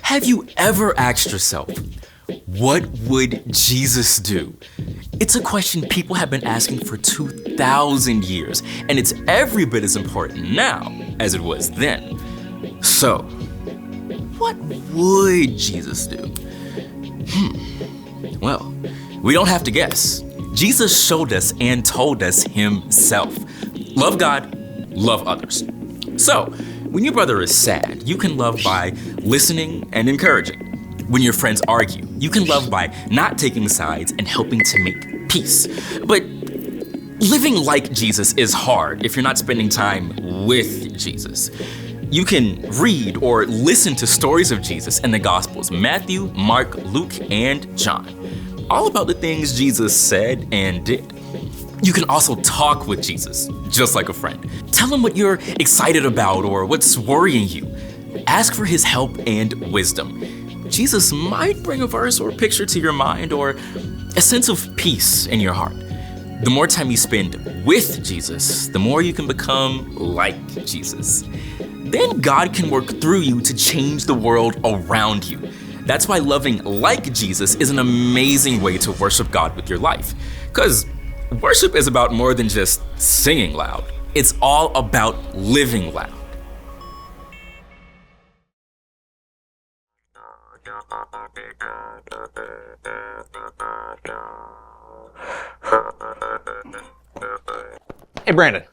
Have you ever asked yourself, what would Jesus do? It's a question people have been asking for 2,000 years, and it's every bit as important now as it was then. So, what would Jesus do? Well, we don't have to guess. Jesus showed us and told us himself. Love God, love others. So, when your brother is sad, you can love by listening and encouraging. When your friends argue, you can love by not taking sides and helping to make peace. But living like Jesus is hard if you're not spending time with Jesus. You can read or listen to stories of Jesus in the Gospels, Matthew, Mark, Luke, and John, all about the things Jesus said and did. You can also talk with Jesus, just like a friend. Tell him what you're excited about or what's worrying you. Ask for his help and wisdom. Jesus might bring a verse or picture to your mind or a sense of peace in your heart. The more time you spend with Jesus, the more you can become like Jesus. Then God can work through you to change the world around you. That's why loving like Jesus is an amazing way to worship God with your life. Because worship is about more than just singing loud. It's all about living loud. Hey, Brandon.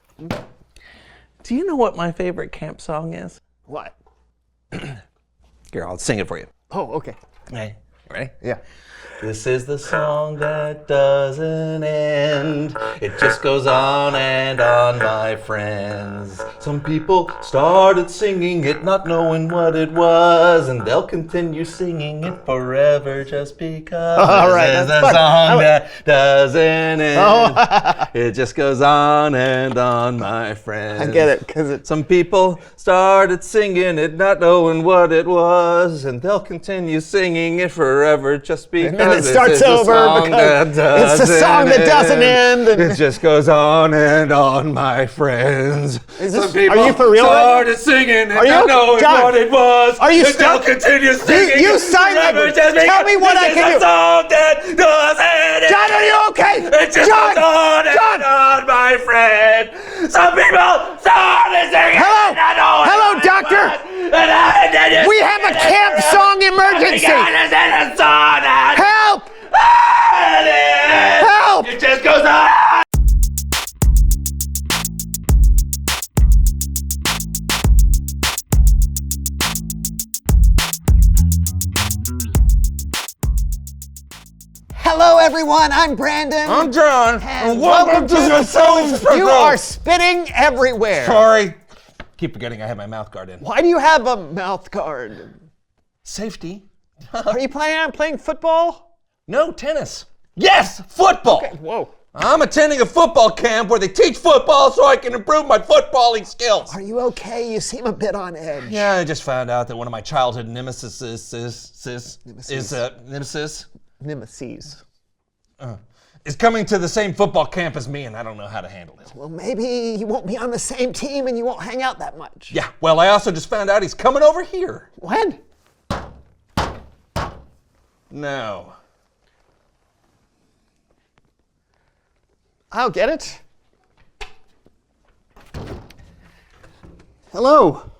Do you know what my favorite camp song is? What? Here, I'll sing it for you. Oh, okay. Hey, ready? Yeah. This is the song that doesn't end. It just goes on and on, my friends. Some people started singing it not knowing what it was, and they'll continue singing it forever just because. All right, This is that's the fun. song that doesn't end. Oh. It just goes on and on, my friends. I get it, because it's... Some people started singing it not knowing what it was, and they'll continue singing it forever just because. And it starts over because it's the song that doesn't end. It just goes on and on, my friends. Some people are you for real? started singing it Are you? not knowing John, what it was. are you and stuck? they'll continue singing You it signed forever it. just Tell me what I because can it's do. a song that doesn't end. John, are you okay? It just John, goes on John. and on, my friend. Some people started singing Hello? it not knowing Hello, what it doctor? was. And I didn't We have a camp song emergency. Help! Help! It just goes on. Hello, everyone. I'm Brandon. I'm John. And welcome to the show. You are spitting everywhere. Sorry. Keep forgetting I have my mouth guard in. Why do you have a mouth guard? Safety. Are you planning on playing football? No, tennis. Yes, football. Okay, whoa. I'm attending a football camp where they teach football so I can improve my footballing skills. Are you okay? You seem a bit on edge. Yeah, I just found out that one of my childhood nemesis is coming to the same football camp as me, and I don't know how to handle it. Well, maybe you won't be on the same team and you won't hang out that much. Yeah, well, I also just found out he's coming over here. When? No. I'll get it. Hello.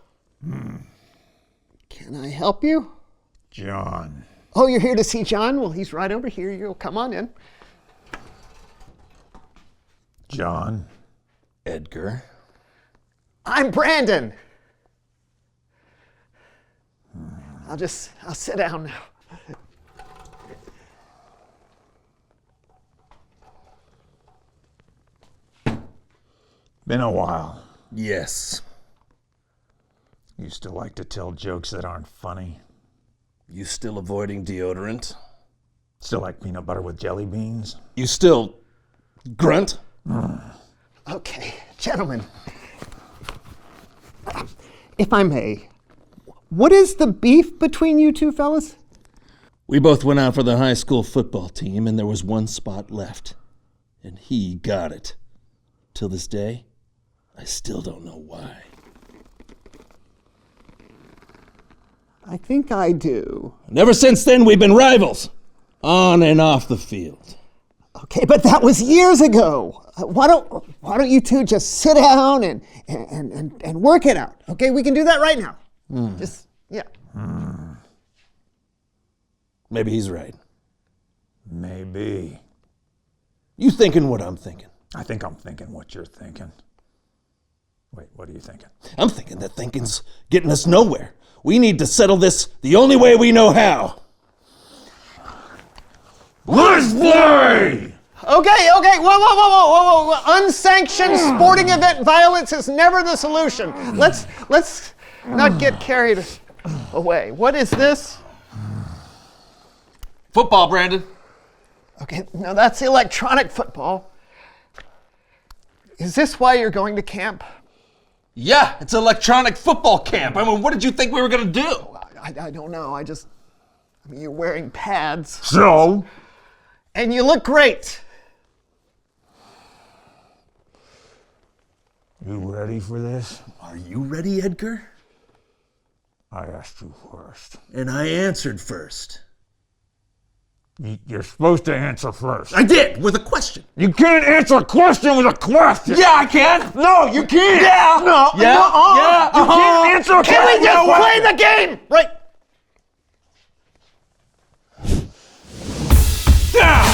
Can I help you? John. Oh, you're here to see John? Well, he's right over here. You'll come on in. John. Edgar. I'm Brandon. I'll sit down now. Been a while. Yes. You still like to tell jokes that aren't funny? You still avoiding deodorant? Still like peanut butter with jelly beans? You still grunt? Okay, gentlemen. If I may, what is the beef between you two fellas? We both went out for the high school football team, and there was one spot left. And he got it. Till this day, I still don't know why. I think I do. And ever since then, we've been rivals, on and off the field. Okay, but that was years ago. Why don't you two just sit down and work it out? Okay, we can do that right now. Yeah. Maybe he's right. Maybe. You thinking what I'm thinking? I think I'm thinking what you're thinking. Wait, what are you thinking? I'm thinking that thinking's getting us nowhere. We need to settle this the only way we know how. Let's play! Okay, whoa. Unsanctioned sporting event violence is never the solution. Let's not get carried away. What is this? Football, Brandon. Okay, no, that's electronic football. Is this why you're going to camp? Yeah, it's electronic football camp. I mean, what did you think we were going to do? I don't know. I mean, you're wearing pads. So? And you look great. You ready for this? Are you ready, Edgar? I asked you first. And I answered first. You're supposed to answer first. I did, with a question. You can't answer a question with a question! Yeah, I can. No, you can't! Yeah. No! Yeah. Yeah. You can't answer a question! Can we just play the game? Right. Yeah!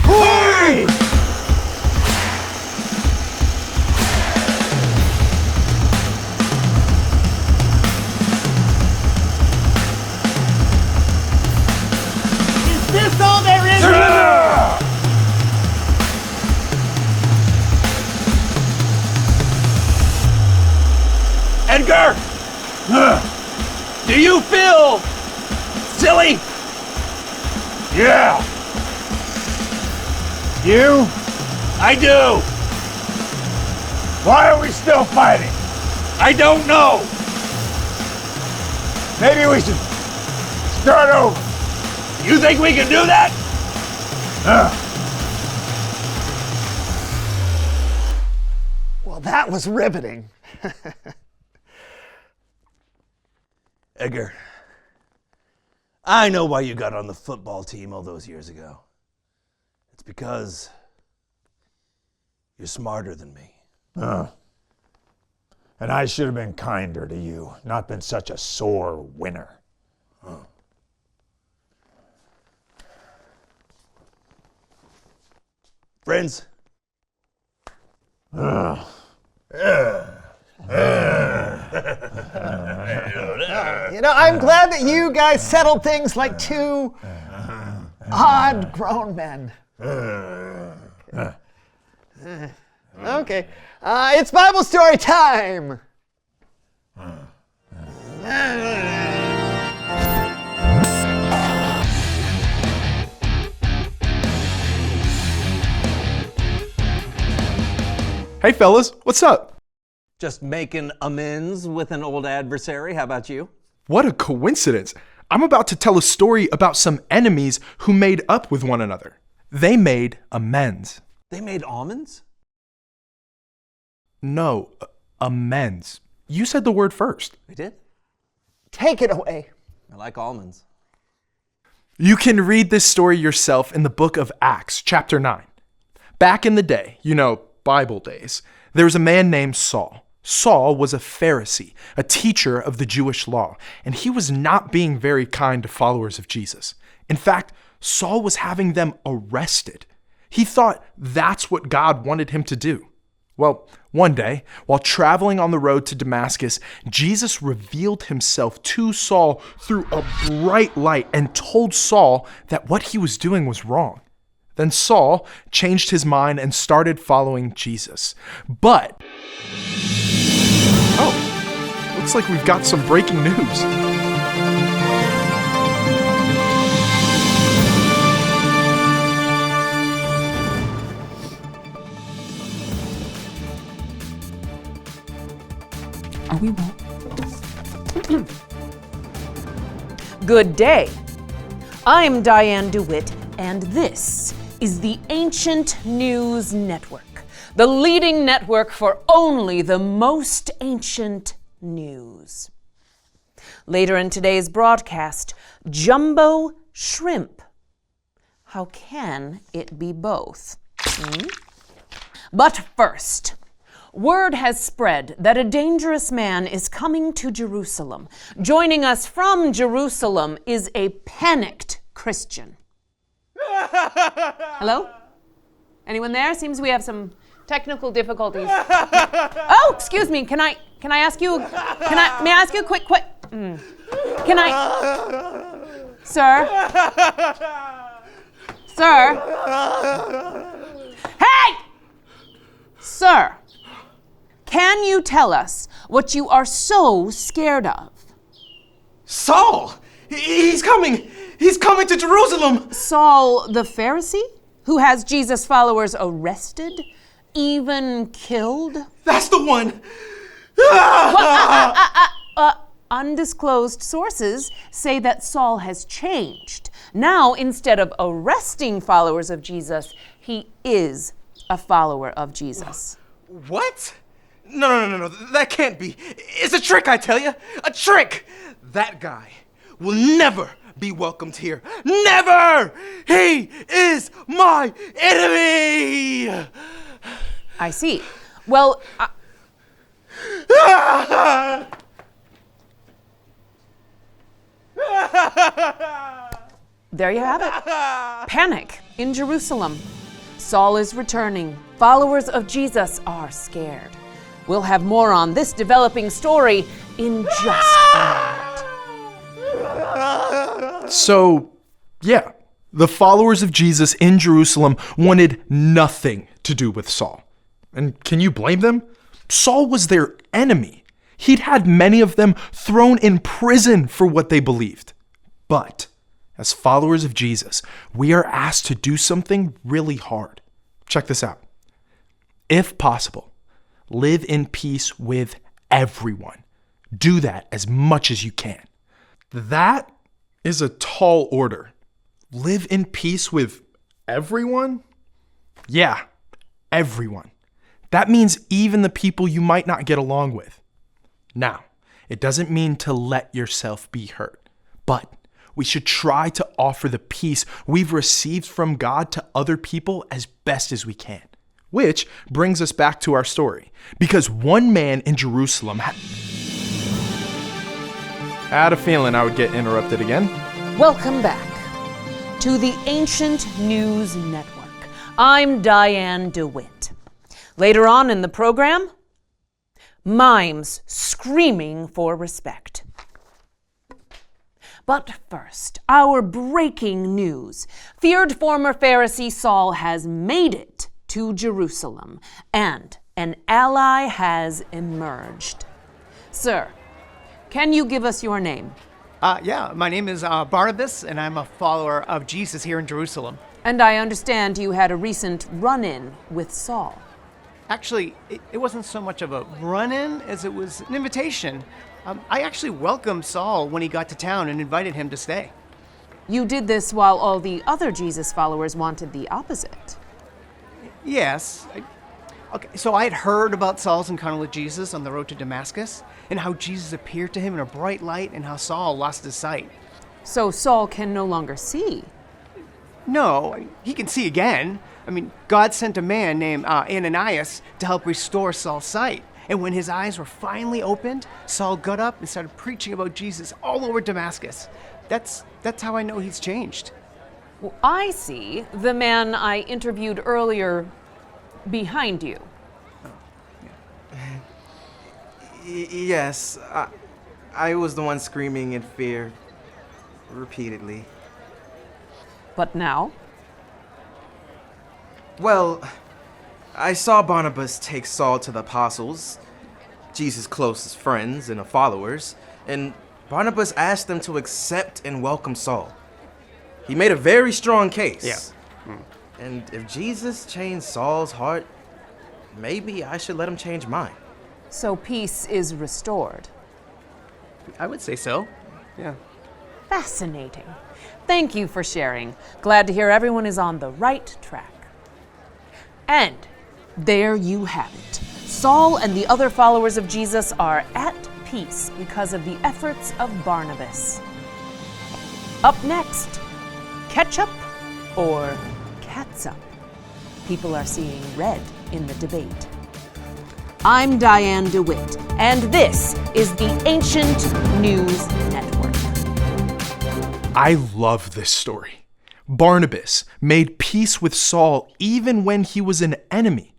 Hey! Is this all there is? Yeah! Edgar, do you feel silly? Yeah! You? I do. Why are we still fighting? I don't know. Maybe we should start over. You think we can do that? Well, that was riveting. Edgar, I know why you got on the football team all those years ago. It's because you're smarter than me. And I should have been kinder to you, not been such a sore winner. Friends? I'm glad that you guys settled things like two odd grown men. Okay, it's Bible story time. Hey fellas, what's up? Just making amends with an old adversary. How about you? What a coincidence. I'm about to tell a story about some enemies who made up with one another. They made amends. They made almonds? No, amends. You said the word first. They did? Take it away. I like almonds. You can read this story yourself in the book of Acts, chapter 9. Back in the day, Bible days, there was a man named Saul. Saul was a Pharisee, a teacher of the Jewish law, and he was not being very kind to followers of Jesus. In fact, Saul was having them arrested. He thought that's what God wanted him to do. Well, one day, while traveling on the road to Damascus, Jesus revealed himself to Saul through a bright light and told Saul that what he was doing was wrong. Then Saul changed his mind and started following Jesus. But, looks like we've got some breaking news. Are we wrong? Good day. I'm Diane DeWitt, and this is the Ancient News Network, the leading network for only the most ancient news. Later in today's broadcast, jumbo shrimp. How can it be both? But first, word has spread that a dangerous man is coming to Jerusalem. Joining us from Jerusalem is a panicked Christian. Hello? Anyone there? Seems we have some technical difficulties. Oh, excuse me. Can I ask you? May I ask you a quick? Can I, sir? Hey, sir. Can you tell us what you are so scared of? Saul! He's coming! He's coming to Jerusalem! Saul the Pharisee, who has Jesus' followers arrested, even killed? That's the one! Undisclosed sources say that Saul has changed. Now, instead of arresting followers of Jesus, he is a follower of Jesus. What? No. That can't be. It's a trick, I tell you. A trick! That guy will never be welcomed here. Never! He is my enemy! I see. Well, there you have it. Panic in Jerusalem. Saul is returning. Followers of Jesus are scared. We'll have more on this developing story in just a moment. So, yeah, the followers of Jesus in Jerusalem wanted nothing to do with Saul. And can you blame them? Saul was their enemy. He'd had many of them thrown in prison for what they believed. But as followers of Jesus, we are asked to do something really hard. Check this out. If possible, live in peace with everyone. Do that as much as you can. That is a tall order. Live in peace with everyone? Yeah, everyone. That means even the people you might not get along with. Now, it doesn't mean to let yourself be hurt, but we should try to offer the peace we've received from God to other people as best as we can. Which brings us back to our story, because one man in Jerusalem I had a feeling I would get interrupted again. Welcome back to the Ancient News Network. I'm Diane DeWitt. Later on in the program, mimes screaming for respect. But first, our breaking news. Feared former Pharisee Saul has made it to Jerusalem, and an ally has emerged. Sir, can you give us your name? Yeah, my name is Barnabas, and I'm a follower of Jesus here in Jerusalem. And I understand you had a recent run-in with Saul. Actually, it wasn't so much of a run-in as it was an invitation. I actually welcomed Saul when he got to town and invited him to stay. You did this while all the other Jesus followers wanted the opposite. Yes. Okay, so I had heard about Saul's encounter with Jesus on the road to Damascus, and how Jesus appeared to him in a bright light, and how Saul lost his sight. So Saul can no longer see. No, he can see again. I mean, God sent a man named Ananias to help restore Saul's sight. And when his eyes were finally opened, Saul got up and started preaching about Jesus all over Damascus. That's how I know he's changed. Well, I see the man I interviewed earlier behind you. Yes, I was the one screaming in fear repeatedly. But now? Well, I saw Barnabas take Saul to the apostles, Jesus' closest friends and followers, and Barnabas asked them to accept and welcome Saul. He made a very strong case. Yeah. And if Jesus changed Saul's heart, maybe I should let him change mine. So peace is restored. I would say so. Yeah. Fascinating. Thank you for sharing. Glad to hear everyone is on the right track. And there you have it. Saul and the other followers of Jesus are at peace because of the efforts of Barnabas. Up next, ketchup or catsup? People are seeing red in the debate. I'm Diane DeWitt, and this is the Ancient News Network. I love this story. Barnabas made peace with Saul even when he was an enemy.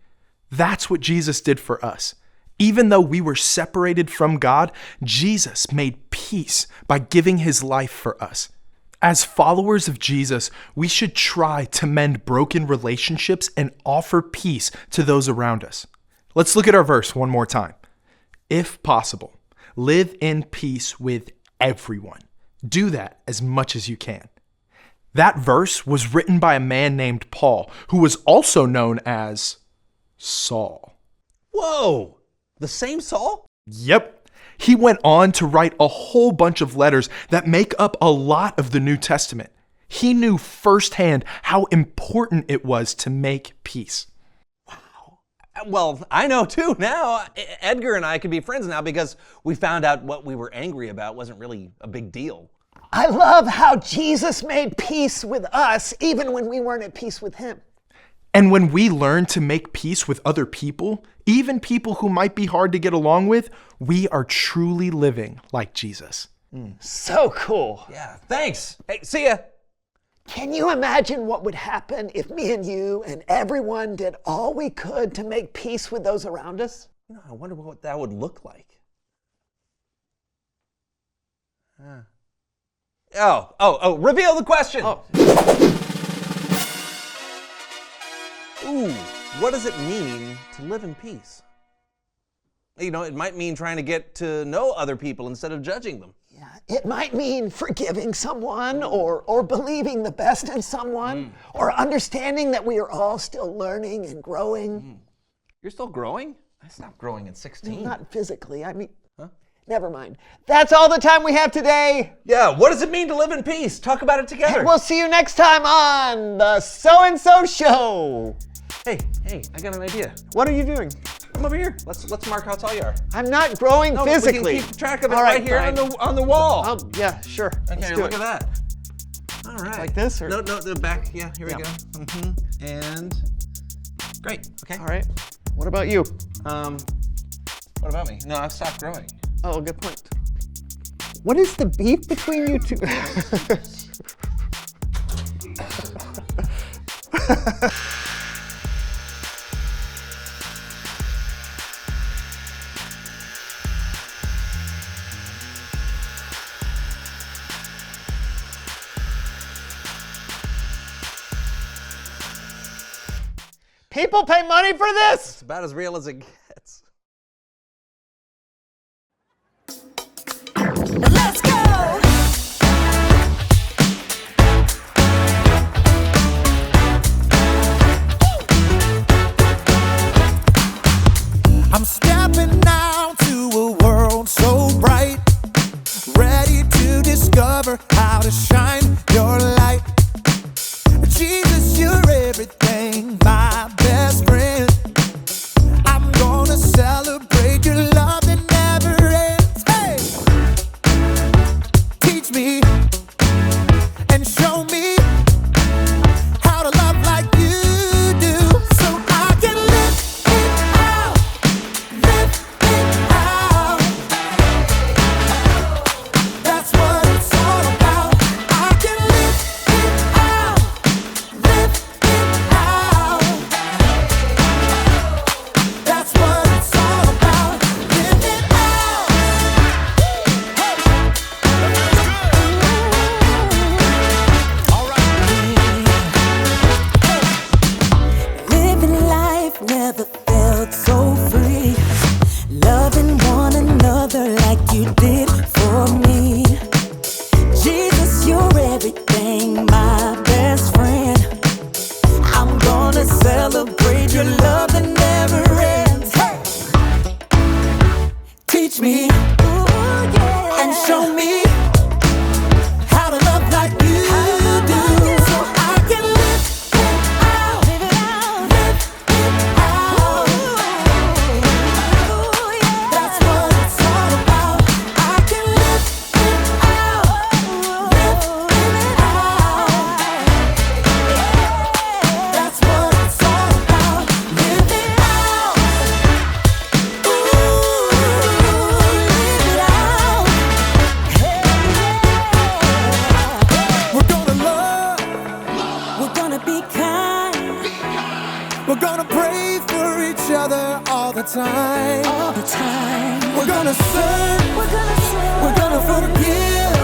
That's what Jesus did for us. Even though we were separated from God, Jesus made peace by giving his life for us. As followers of Jesus, we should try to mend broken relationships and offer peace to those around us. Let's look at our verse one more time. If possible, live in peace with everyone. Do that as much as you can. That verse was written by a man named Paul, who was also known as Saul. Whoa! The same Saul? Yep. He went on to write a whole bunch of letters that make up a lot of the New Testament. He knew firsthand how important it was to make peace. Wow. Well, I know too now. Edgar and I could be friends now because we found out what we were angry about wasn't really a big deal. I love how Jesus made peace with us even when we weren't at peace with him. And when we learn to make peace with other people, even people who might be hard to get along with, we are truly living like Jesus. So cool. Yeah, thanks. Hey, see ya. Can you imagine what would happen if me and you and everyone did all we could to make peace with those around us? I wonder what that would look like. Reveal the question. Ooh, what does it mean to live in peace? It might mean trying to get to know other people instead of judging them. Yeah, it might mean forgiving someone or believing the best in someone or understanding that we are all still learning and growing. You're still growing? I stopped growing at 16. Not physically, never mind. That's all the time we have today. Yeah, what does it mean to live in peace? Talk about it together. And we'll see you next time on the So-and-So Show. Hey, I got an idea. What are you doing? Come over here. Let's mark how tall you are. I'm not growing physically. We can keep track of it All right here fine. on the wall. Oh, yeah, sure. Okay, Let's do look it. at that. All right. Like this? Or? No, the back. Yeah, here we go. And great. Okay. All right. What about you? What about me? No, I've stopped growing. Oh, good point. What is the beef between you two? People pay money for this? It's about as real as it gets. Let's go! I'm stepping out to a world so bright, ready to discover how to shine your light. Jesus, you're everything, my best friend. I'm gonna celebrate your love that never ends. Hey! Teach me and show me how to love like you do, so I can live it out, live it out. That's what it's all about. I time. We're gonna serve. We're gonna forgive.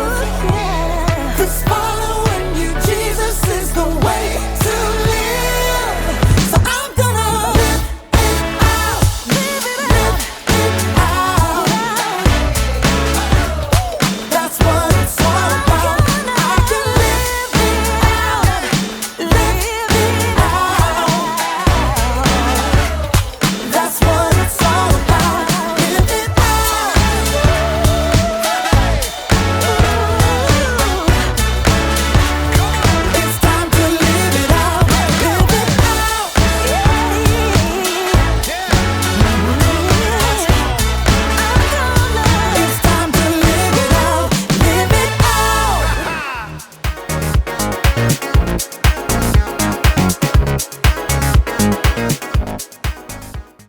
'Cause